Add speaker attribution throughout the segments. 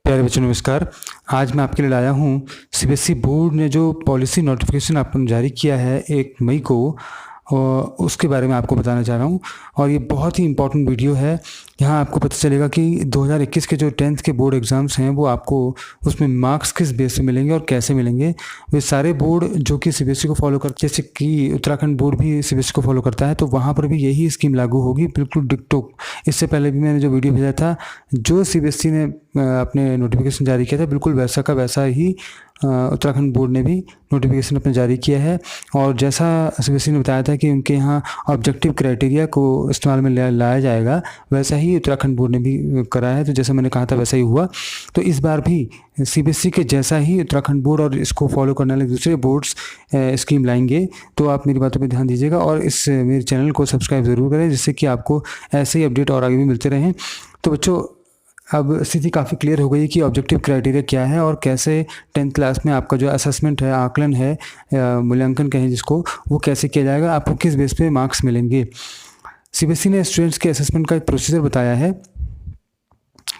Speaker 1: प्यारे बच्चों नमस्कार। आज मैं आपके लिए लाया हूँ सीबीएसई बोर्ड ने जो पॉलिसी नोटिफिकेशन आपको जारी किया है 1 मई को, उसके बारे में आपको बताना चाह रहा हूँ। और ये बहुत ही इम्पोर्टेंट वीडियो है। यहाँ आपको पता चलेगा कि 2021 के जो 10th के बोर्ड एग्ज़ाम्स हैं वो आपको उसमें मार्क्स किस बेस पे मिलेंगे और कैसे मिलेंगे। वे सारे बोर्ड जो कि सीबीएसई को फॉलो करते हैं, जैसे कि उत्तराखंड बोर्ड भी सीबीएसई को फॉलो करता है, तो वहाँ पर भी यही स्कीम लागू होगी, बिल्कुल डिक्टो। इससे पहले भी मैंने जो वीडियो भेजा था, जो सीबीएसई ने अपने नोटिफिकेशन जारी किया था, बिल्कुल वैसा का वैसा ही उत्तराखंड बोर्ड ने भी नोटिफिकेशन अपने जारी किया है। और जैसा सीबीएसई ने बताया था कि उनके यहाँ ऑब्जेक्टिव क्राइटेरिया को इस्तेमाल में लाया जाएगा, वैसा ही उत्तराखंड बोर्ड ने भी करा है। तो जैसा मैंने कहा था वैसा ही हुआ। तो इस बार भी सीबीएसई के जैसा ही उत्तराखंड बोर्ड और इसको फॉलो करने वाले दूसरे बोर्ड्स स्कीम लाएंगे। तो आप मेरी बातों पर ध्यान दीजिएगा और इस मेरे चैनल को सब्सक्राइब ज़रूर करें, जिससे कि आपको ऐसे ही अपडेट और आगे भी मिलते रहें। तो बच्चों, अब स्थिति काफ़ी क्लियर हो गई है कि ऑब्जेक्टिव क्राइटेरिया क्या है और कैसे 10th क्लास में आपका जो असेसमेंट है, आकलन है, मूल्यांकन कहें जिसको, वो कैसे किया जाएगा, आपको किस बेस पे मार्क्स मिलेंगे। सीबीएसई ने स्टूडेंट्स के असेसमेंट का एक प्रोसीजर बताया है,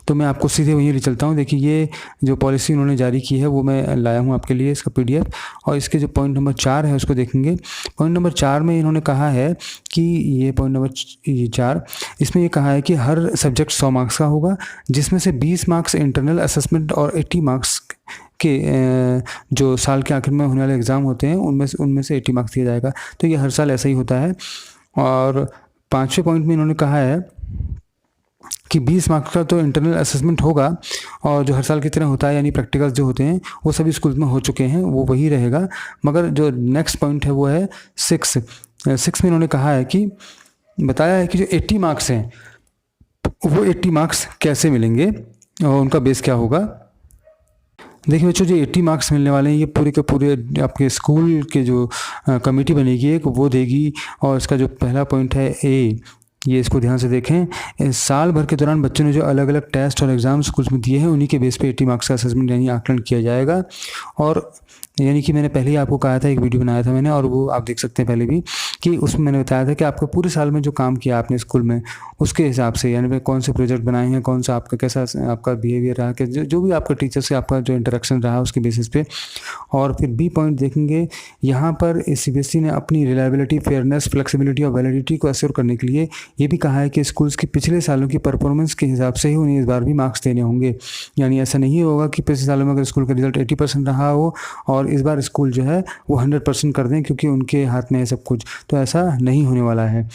Speaker 1: तो मैं आपको सीधे वहीं ले चलता हूँ। देखिए, ये जो पॉलिसी उन्होंने जारी की है वो मैं लाया हूँ आपके लिए, इसका PDF। और इसके जो पॉइंट नंबर 4 है उसको देखेंगे। पॉइंट नंबर 4 में इन्होंने कहा है कि ये पॉइंट नंबर 4, इसमें ये कहा है कि हर सब्जेक्ट 100 मार्क्स का होगा, जिसमें से 20 मार्क्स इंटरनल असेसमेंट और 80 मार्क्स के जो साल के आखिर में होने वाले एग्ज़ाम होते हैं उनमें से 80 मार्क्स दिया जाएगा। तो ये हर साल ऐसा ही होता है। और 5वें पॉइंट में इन्होंने कहा है कि 20 मार्क्स का तो इंटरनल असेसमेंट होगा, और जो हर साल की तरह होता है, यानी प्रैक्टिकल्स जो होते हैं वो सभी स्कूल में हो चुके हैं, वो वही रहेगा। मगर जो नेक्स्ट पॉइंट है वो है 6 में इन्होंने कहा है कि बताया है कि जो 80 मार्क्स हैं वो 80 मार्क्स कैसे मिलेंगे और उनका बेस क्या होगा। देखिए बच्चों, जो 80 मार्क्स मिलने वाले हैं ये पूरे के पूरे आपके स्कूल के जो कमेटी बनेगी एक, वो देगी। और इसका जो पहला पॉइंट है ए, ये इसको ध्यान से देखें। इस साल भर के दौरान बच्चों ने जो अलग अलग टेस्ट और एग्ज़ाम स्कूल्स में दिए हैं, उन्हीं के बेस पे 80 मार्क्स का असेसमेंट यानी आकलन किया जाएगा। और यानी कि मैंने पहले ही आपको कहा था, एक वीडियो बनाया था मैंने, और वो आप देख सकते हैं पहले भी, कि उसमें मैंने बताया था कि आपको पूरे साल में जो काम किया आपने स्कूल में, उसके हिसाब से, यानी कौन से प्रोजेक्ट बनाए हैं, कौन सा आपका कैसा आपका बिहेवियर रहा, कि जो भी आपका टीचर से आपका जो इंटरेक्शन रहा उसके बेसिस पे। और फिर बी पॉइंट देखेंगे, यहाँ पर सीबीएसई ने अपनी रिलायबिलिटी, फेयरनेस, फ्लेक्सिबिलिटी और वैलिडिटी को एश्योर करने के लिए ये भी कहा है कि स्कूल्स की पिछले सालों की परफॉर्मेंस के हिसाब से ही उन्हें इस बार भी मार्क्स देने होंगे। यानी ऐसा नहीं होगा कि पिछले सालों में अगर स्कूल का रिजल्ट 80% रहा हो और इस बार स्कूल जो है वो 100% कर दें क्योंकि उनके हाथ में है सब कुछ, तो ऐसा नहीं होने वाला है।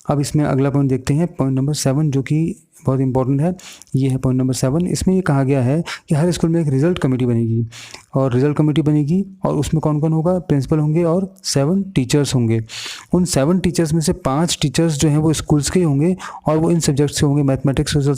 Speaker 1: अब इसमें अगला पॉइंट देखते हैं, पॉइंट नंबर 7, जो कि बहुत इंपॉर्टेंट है। ये है पॉइंट नंबर 7। इसमें ये कहा गया है कि हर स्कूल में एक रिजल्ट कमेटी बनेगी, और रिजल्ट कमेटी बनेगी और उसमें कौन कौन होगा, प्रिंसिपल होंगे और 7 टीचर्स होंगे। उन 7 टीचर्स में से 5 टीचर्स जो हैं वो स्कूल्स के ही होंगे, और वो इन सब्जेक्ट से होंगे, mathematics, social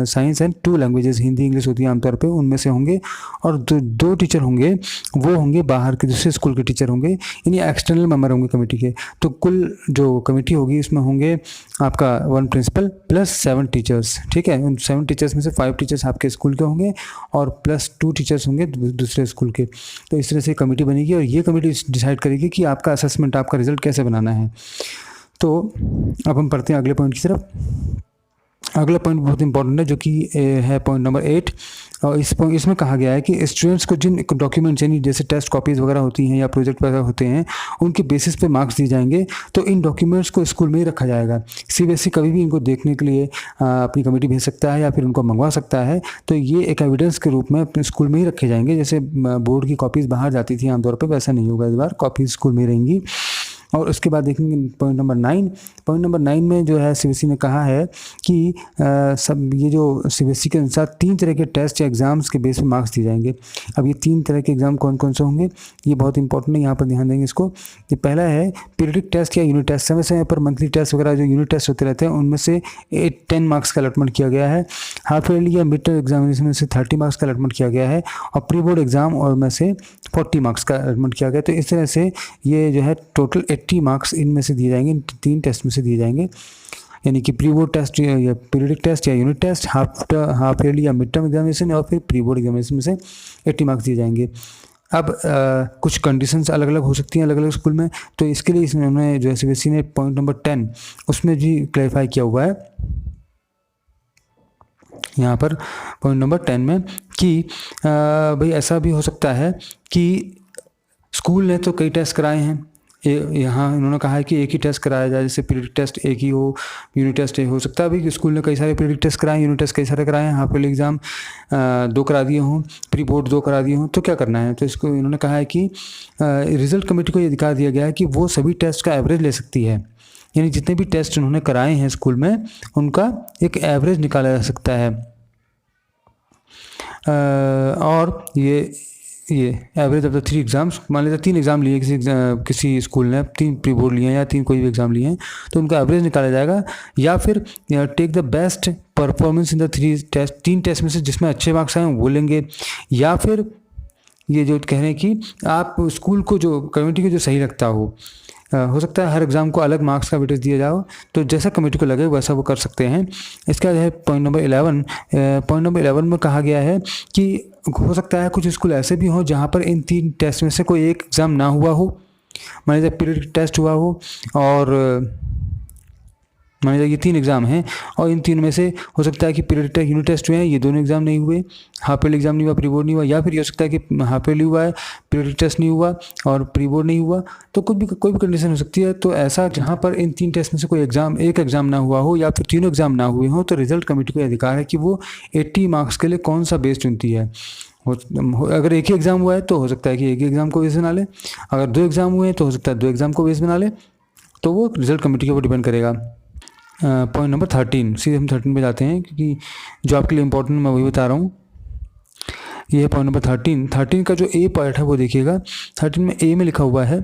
Speaker 1: science and 2 languages, Hindi English होती है आमतौर पर, उनमें से होंगे। और 2 टीचर होंगे वो होंगे बाहर के, दूसरे स्कूल के टीचर होंगे, यानी एक्सटर्नल मेंबर होंगे कमेटी के। तो कुल जो कमेटी होगी इसमें होंगे आपका 1 प्रिंसिपल प्लस 7 टीचर्स। ठीक है, उन 7 टीचर्स में से 5 टीचर्स आपके स्कूल के होंगे और प्लस 2 टीचर्स होंगे दूसरे स्कूल के। तो इस तरह से कमेटी बनेगी और ये कमेटी डिसाइड करेगी कि आपका असेसमेंट, आपका रिजल्ट कैसे बनाना है। तो अब हम पढ़ते हैं अगले पॉइंट की तरफ। अगला पॉइंट बहुत इंपॉर्टेंट है, जो कि है पॉइंट नंबर 8। और इसमें कहा गया है कि स्टूडेंट्स को जिन डॉक्यूमेंट्स, यानी जैसे टेस्ट कॉपीज़ वगैरह होती हैं या प्रोजेक्ट वगैरह होते हैं, उनके बेसिस पे मार्क्स दिए जाएंगे। तो इन डॉक्यूमेंट्स को स्कूल में ही रखा जाएगा। सीबीएसई कभी भी इनको देखने के लिए अपनी कमेटी भेज सकता है या फिर उनको मंगवा सकता है। तो ये एक एविडेंस के रूप में अपने स्कूल में ही रखे जाएंगे। जैसे बोर्ड की कॉपीज़ बाहर जाती थी आमतौर पर, वैसा नहीं होगा इस बार, कॉपीज़ स्कूल में ही रहेंगी। और उसके बाद देखेंगे पॉइंट नंबर 9। पॉइंट नंबर 9 में जो है सीबीएसई ने कहा है कि सब ये जो सीबीएसई के अनुसार 3 तरह के टेस्ट या एग्ज़ाम्स के बेस पे मार्क्स दिए जाएंगे। अब ये 3 तरह के एग्ज़ाम कौन कौन से होंगे, ये बहुत इंपॉर्टेंट है, यहाँ पर ध्यान देंगे इसको। ये पहला है पीरियडिक टेस्ट या यूनिट टेस्ट। समय समय पर मंथली टेस्ट वगैरह जो यूनिट टेस्ट होते रहते हैं, उनमें से 10 मार्क्स का अलॉटमेंट किया गया है। हाफ ईयरली या मिड टर्म एग्जामिनेशन में से 30 मार्क्स का अलॉटमेंट किया गया है, और प्री बोर्ड एग्जाम और में से 40 मार्क्स का अलॉटमेंट किया गया। तो इस तरह से ये जो है टोटल 80 मार्क्स इनमें से दिए जाएंगे, 3 टेस्ट में से दिए जाएंगे। यानी कि प्री बोर्ड टेस्ट या पीरियडिक टेस्ट या यूनिट टेस्ट, हाफ ईयरली या मिड टर्म एग्जामिनेशन, और फिर प्री बोर्ड एग्जामिनेशन में से 80 मार्क्स दिए जाएंगे। अब कुछ कंडीशंस अलग अलग हो सकती हैं अलग अलग स्कूल में, तो इसके लिए इसने जो है सीबीएसई ने पॉइंट नंबर 10 उसमें भी क्लैरिफाई किया हुआ है यहाँ पर पॉइंट नंबर 10 में कि भाई ऐसा भी हो सकता है कि स्कूल ने तो कई टेस्ट कराए हैं, यहाँ उन्होंने कहा है कि एक ही टेस्ट कराया जाए, जैसे पीरियडिक टेस्ट एक ही हो, यूनिट टेस्ट हो सकता है भाई कि स्कूल ने कई सारे पीरियडिक टेस्ट कराए, यूनिट टेस्ट कई सारे कराए हैं, हाफ ईयरली एग्जाम 2 करा दिए हों, प्री बोर्ड 2 करा दिए हों, तो क्या करना है। तो इसको इन्होंने कहा है कि रिजल्ट कमेटी को ये अधिकार दिया गया है कि वो सभी टेस्ट का एवरेज ले सकती है, यानी जितने भी टेस्ट उन्होंने कराए हैं स्कूल में उनका एक एवरेज निकाला जा सकता है। और ये एवरेज ऑफ द 3 एग्ज़ाम्स, मान लीजिए 3 एग्ज़ाम लिए किसी स्कूल ने, 3 प्री बोर्ड लिए हैं या 3 कोई भी एग्ज़ाम लिए हैं, तो उनका एवरेज निकाला जाएगा। या फिर take the best performance in the 3 test में से जिसमें अच्छे मार्क्स आए वो लेंगे। या फिर ये जो कह रहे हैं कि आप स्कूल को जो कमेटी को जो सही लगता हो सकता है हर एग्ज़ाम को अलग मार्क्स का वेटेज दिया जाओ, तो जैसा कमेटी को लगे वैसा वो कर सकते हैं। इसका जो है पॉइंट नंबर 11 में कहा गया है कि हो सकता है कुछ स्कूल ऐसे भी हों जहाँ पर इन 3 टेस्ट में से कोई एक एग्ज़ाम ना हुआ हो, मान लीजिए पीरियड टेस्ट हुआ हो और मान लीजिए ये 3 एग्ज़ाम हैं और इन 3 में से हो सकता है कि पीरियड टेस्ट यूनिट टेस्ट हुए हैं, ये दोनों एग्ज़ाम नहीं हुए, हाफ ईयरली एग्ज़ाम नहीं हुआ, प्री बोर्ड नहीं हुआ, या फिर ये हो सकता है कि हाफ ईयरली हुआ है, पीरियड टेस्ट नहीं हुआ और प्री बोर्ड नहीं हुआ, तो कोई भी कंडीशन हो सकती है। तो ऐसा जहाँ पर इन 3 टेस्ट में से कोई एक एग्ज़ाम ना हुआ हो या फिर तीनों एग्ज़ाम ना हुए हों, तो रिजल्ट कमेटी को अधिकार है कि वो 80 मार्क्स के लिए कौन सा बेस चुनती है। अगर एक ही एग्ज़ाम हुआ है तो हो सकता है कि एक ही एग्ज़ाम को बेस बना ले, अगर 2 एग्ज़ाम हुए हैं तो हो सकता है 2 एग्ज़ाम को बेस बना ले, तो वो रिजल्ट कमेटी के ऊपर डिपेंड करेगा। पॉइंट नंबर 13, सीधे हम 13 पे जाते हैं क्योंकि जो आपके लिए इंपॉर्टेंट मैं वही बता रहा हूँ। ये है पॉइंट नंबर 13 का जो ए पार्ट है वो देखिएगा। 13 में ए में लिखा हुआ है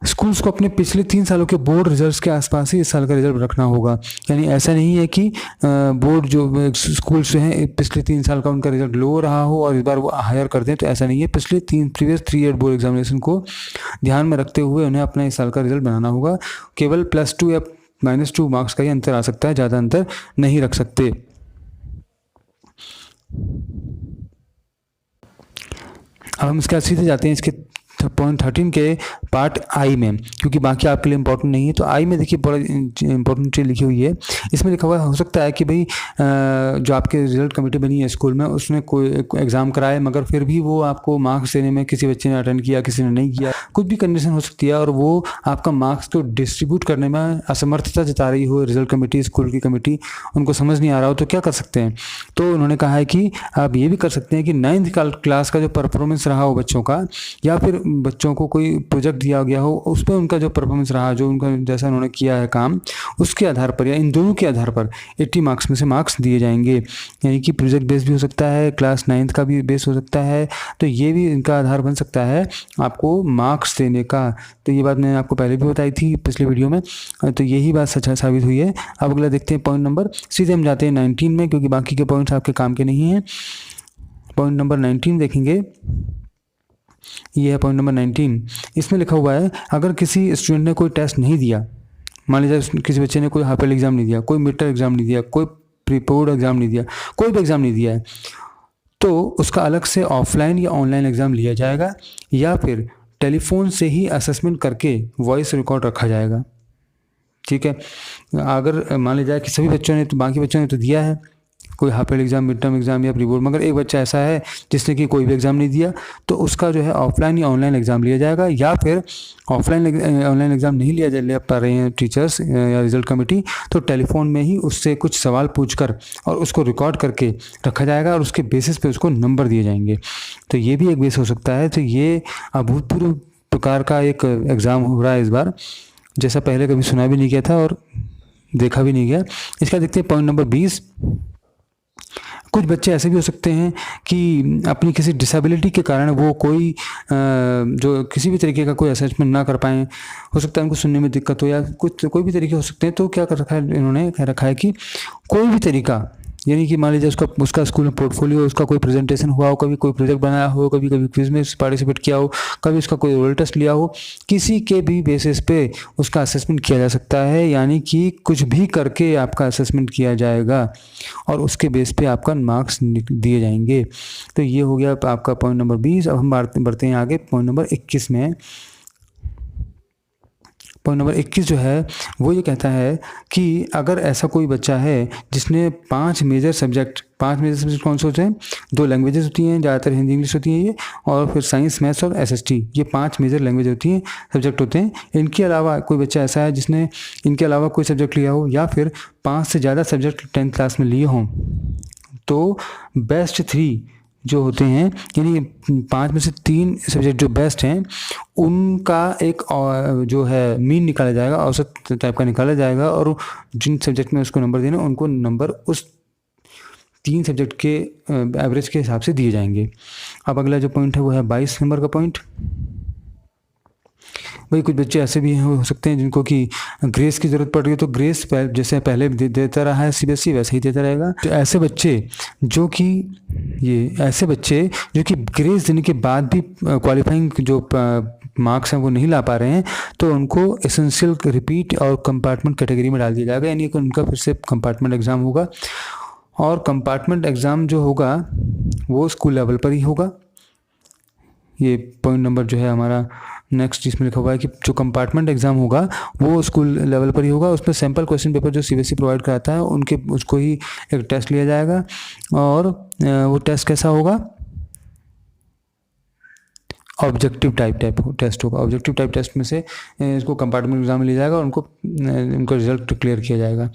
Speaker 1: स्कूल्स को अपने पिछले 3 सालों के बोर्ड रिजल्ट्स के आसपास ही इस साल का रिजल्ट रखना होगा। यानी ऐसा नहीं है कि बोर्ड जो स्कूल्स जो हैं पिछले 3 साल का उनका रिजल्ट लो रहा हो और इस बार वो हायर कर दें, तो ऐसा नहीं है। प्रीवियस 3 ईयर बोर्ड एग्जामिनेशन को ध्यान में रखते हुए उन्हें अपना इस साल का रिजल्ट बनाना होगा। केवल +2 या -2 मार्क्स का ही अंतर आ सकता है, ज़्यादा अंतर नहीं रख सकते। अब हम इसके बाद सीधे जाते हैं इसके पॉइंट 13 के पार्ट आई में, क्योंकि बाकी आपके लिए इंपॉर्टेंट नहीं है। तो आई में देखिए बड़ा इंपॉर्टेंट चीज़ लिखी हुई है। इसमें लिखा हुआ है हो सकता है कि भाई जो आपके रिजल्ट कमेटी बनी है स्कूल में उसने कोई एग्ज़ाम कराए मगर फिर भी वो आपको मार्क्स देने में किसी बच्चे ने अटेंड किया, किसी ने नहीं किया, कुछ भी कंडीशन हो सकती है और वो आपका मार्क्स को डिस्ट्रीब्यूट करने में असमर्थता जता रही हो, रिजल्ट कमेटी स्कूल की कमेटी उनको समझ नहीं आ रहा हो, तो क्या कर सकते हैं। तो उन्होंने कहा है कि आप ये भी कर सकते हैं कि 9th क्लास का जो परफॉर्मेंस रहा हो बच्चों का, या फिर बच्चों को कोई प्रोजेक्ट दिया गया हो उस पर उनका जो परफॉर्मेंस रहा, जो उनका जैसा उन्होंने किया है काम, उसके आधार पर या इन दोनों के आधार पर 80 मार्क्स में से मार्क्स दिए जाएंगे। यानी कि प्रोजेक्ट बेस भी हो सकता है, क्लास 9th का भी बेस हो सकता है, तो ये भी इनका आधार बन सकता है आपको मार्क्स देने का। तो ये बात मैंने आपको पहले भी बताई थी पिछले वीडियो में, तो यही बात सच साबित हुई है। अब अगला देखते हैं पॉइंट नंबर, सीधे हम जाते हैं 19 में, क्योंकि बाकी के पॉइंट्स आपके काम के नहीं हैं। पॉइंट नंबर 19 देखेंगे, ये है पॉइंट नंबर 19। इसमें लिखा हुआ है अगर किसी स्टूडेंट ने कोई टेस्ट नहीं दिया, मान लीजिए किसी बच्चे ने कोई हाफ ईयरली एग्जाम नहीं दिया, कोई मिड टर्म एग्जाम नहीं दिया, कोई प्री बोर्ड एग्जाम नहीं दिया, कोई भी एग्जाम नहीं दिया है, तो उसका अलग से ऑफलाइन या ऑनलाइन एग्जाम लिया जाएगा या फिर टेलीफोन से ही असेसमेंट करके वॉइस रिकॉर्ड रखा जाएगा। ठीक है, अगर मान लिया जाए कि सभी बच्चों ने, तो बाकी बच्चों ने तो दिया है कोई half yearly exam, mid term exam या प्री बोर्ड, मगर एक बच्चा ऐसा है जिसने कि कोई भी एग्जाम नहीं दिया, तो उसका जो है ऑफलाइन या ऑनलाइन एग्जाम लिया जाएगा। या फिर ऑफलाइन ऑनलाइन एग्जाम नहीं ले पा रहे हैं टीचर्स या रिजल्ट कमेटी, तो टेलीफोन में ही उससे कुछ सवाल पूछकर और उसको रिकॉर्ड करके रखा जाएगा और उसके बेसिस पे उसको नंबर दिए जाएंगे। तो ये भी एक बेस हो सकता है। तो ये अभूतपूर्व प्रकार का एक एग्ज़ाम हो रहा है इस बार, जैसा पहले कभी सुना भी नहीं गया था और देखा भी नहीं गया। इसका देखते हैं पॉइंट नंबर 20। कुछ बच्चे ऐसे भी हो सकते हैं कि अपनी किसी डिसेबिलिटी के कारण वो कोई जो किसी भी तरीके का कोई असेसमेंट ना कर पाएँ, हो सकता है उनको सुनने में दिक्कत हो या कुछ कोई भी तरीके हो सकते हैं। तो क्या कर रखा है इन्होंने, कह रखा है कि कोई भी तरीका, यानी कि मान लीजिए उसका स्कूल में पोर्टफोलियो, उसका कोई प्रेजेंटेशन हुआ हो, कभी कोई प्रोजेक्ट बनाया हो, कभी क्विज में पार्टिसिपेट किया हो, कभी उसका कोई ओरल टेस्ट लिया हो, किसी के भी बेसिस पे उसका असेसमेंट किया जा सकता है। यानी कि कुछ भी करके आपका असेसमेंट किया जाएगा और उसके बेस पे आपका मार्क्स दिए जाएंगे। तो ये हो गया आपका पॉइंट नंबर 20। अब हम बढ़ते हैं आगे पॉइंट नंबर 21 में। पॉइंट नंबर 21 जो है वो ये कहता है कि अगर ऐसा कोई बच्चा है जिसने 5 मेजर सब्जेक्ट कौन से होते हैं? 2 लैंग्वेजेस होती हैं, ज़्यादातर हिंदी इंग्लिश होती हैं ये, और फिर साइंस मैथ्स और एसएसटी, ये 5 मेजर लैंग्वेज होती हैं, सब्जेक्ट होते हैं। इनके अलावा कोई बच्चा ऐसा है जिसने इनके अलावा कोई सब्जेक्ट लिया हो या फिर 5 से ज़्यादा सब्जेक्ट 10th क्लास में लिए हों, तो बेस्ट 3 जो होते हैं, यानी 5 में से 3 सब्जेक्ट जो बेस्ट हैं उनका एक जो है मीन निकाला जाएगा, औसत टाइप का निकाला जाएगा, और जिन सब्जेक्ट में उसको नंबर देना उनको नंबर उस 3 सब्जेक्ट के एवरेज के हिसाब से दिए जाएंगे। अब अगला जो पॉइंट है वो है 22 नंबर का पॉइंट। भाई कुछ बच्चे ऐसे भी हो सकते हैं जिनको कि ग्रेस की ज़रूरत पड़ रही है, तो ग्रेस जैसे पहले देता रहा है सीबीएसई वैसे ही देता रहेगा। तो ऐसे बच्चे जो कि ग्रेस देने के बाद भी क्वालिफाइंग जो मार्क्स हैं वो नहीं ला पा रहे हैं, तो उनको एसेंशियल, रिपीट और कंपार्टमेंट कैटेगरी में डाल दिया जाएगा, यानी कि उनका फिर से कंपार्टमेंट एग्ज़ाम होगा, और कंपार्टमेंट एग्ज़ाम जो होगा वो स्कूल लेवल पर ही होगा। ये पॉइंट नंबर जो है हमारा नेक्स्ट इसमें लिखा हुआ है कि जो कंपार्टमेंट एग्ज़ाम होगा वो स्कूल लेवल पर ही होगा। उसमें सैम्पल क्वेश्चन पेपर जो सीबीएसई प्रोवाइड कराता है उसको ही एक टेस्ट लिया जाएगा, और वो टेस्ट कैसा होगा? ऑब्जेक्टिव टाइप टेस्ट होगा। ऑब्जेक्टिव टाइप टेस्ट में से इसको कंपार्टमेंट एग्ज़ाम में लिया जाएगा और उनको रिजल्ट क्लियर किया जाएगा।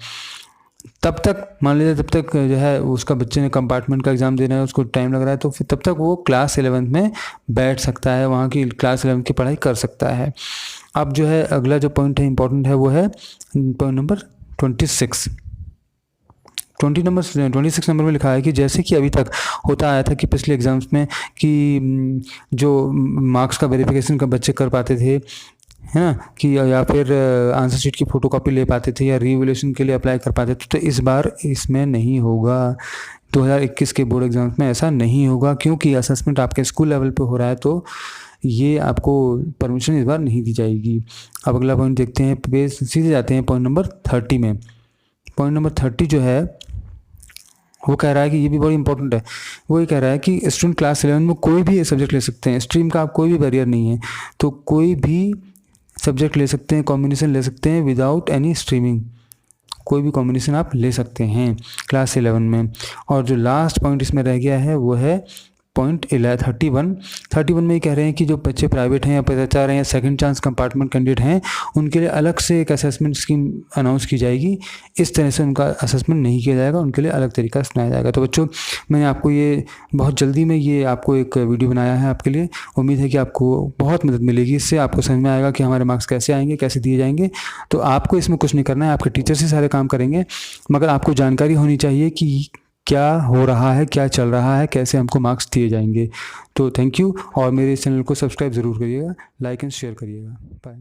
Speaker 1: तब तक मान लीजिए तब तक जो है उसका बच्चे ने कंपार्टमेंट का एग्ज़ाम देना है, उसको टाइम लग रहा है, तो फिर तब तक वो क्लास 11th में बैठ सकता है, वहाँ की क्लास 11th की पढ़ाई कर सकता है। अब जो है अगला जो पॉइंट है इंपॉर्टेंट है वो है पॉइंट नंबर 26। 26 नंबर में लिखा है कि जैसे कि अभी तक होता आया था कि पिछले एग्ज़ाम्स में कि जो मार्क्स का वेरिफिकेशन का बच्चे कर पाते थे, है ना, कि या फिर आंसर शीट की फ़ोटोकॉपी ले पाते थे या रिवैल्यूएशन के लिए अप्लाई कर पाते थे, तो इस बार इसमें नहीं होगा। 2021 के बोर्ड एग्ज़ाम्स में ऐसा नहीं होगा, क्योंकि असेसमेंट आपके स्कूल लेवल पे हो रहा है, तो ये आपको परमिशन इस बार नहीं दी जाएगी। अब अगला पॉइंट देखते हैं, सीधे जाते हैं पॉइंट नंबर 30 में। पॉइंट नंबर 30 जो है वो कह रहा है कि ये भी बहुत इंपॉर्टेंट है। वो ये कह रहा है कि स्टूडेंट क्लास 11 में कोई भी सब्जेक्ट ले सकते हैं, स्ट्रीम का कोई भी बैरियर नहीं है, तो कोई भी सब्जेक्ट ले सकते हैं, कॉम्बिनेशन ले सकते हैं विदाउट एनी स्ट्रीमिंग। कोई भी कॉम्बिनेशन आप ले सकते हैं क्लास 11 में। और जो लास्ट पॉइंट इसमें रह गया है वो है पॉइंट 31 में ये कह रहे हैं कि जो बच्चे प्राइवेट हैं या पता चाह रहे हैं, सेकंड चांस कंपार्टमेंट कैंडिडेट हैं, उनके लिए अलग से एक असेसमेंट स्कीम अनाउंस की जाएगी। इस तरह से उनका असेसमेंट नहीं किया जाएगा, उनके लिए अलग तरीका अपनाया जाएगा। तो बच्चों, मैंने आपको ये बहुत जल्दी में ये आपको एक वीडियो बनाया है आपके लिए। उम्मीद है कि आपको बहुत मदद मिलेगी, इससे आपको समझ में आएगा कि हमारे मार्क्स कैसे आएंगे, कैसे दिए जाएंगे। तो आपको इसमें कुछ नहीं करना है, आपके टीचर से सारे काम करेंगे, मगर आपको जानकारी होनी चाहिए कि क्या हो रहा है, क्या चल रहा है, कैसे हमको मार्क्स दिए जाएंगे। तो थैंक यू, और मेरे इस चैनल को सब्सक्राइब ज़रूर करिएगा, लाइक एंड शेयर करिएगा। बाय।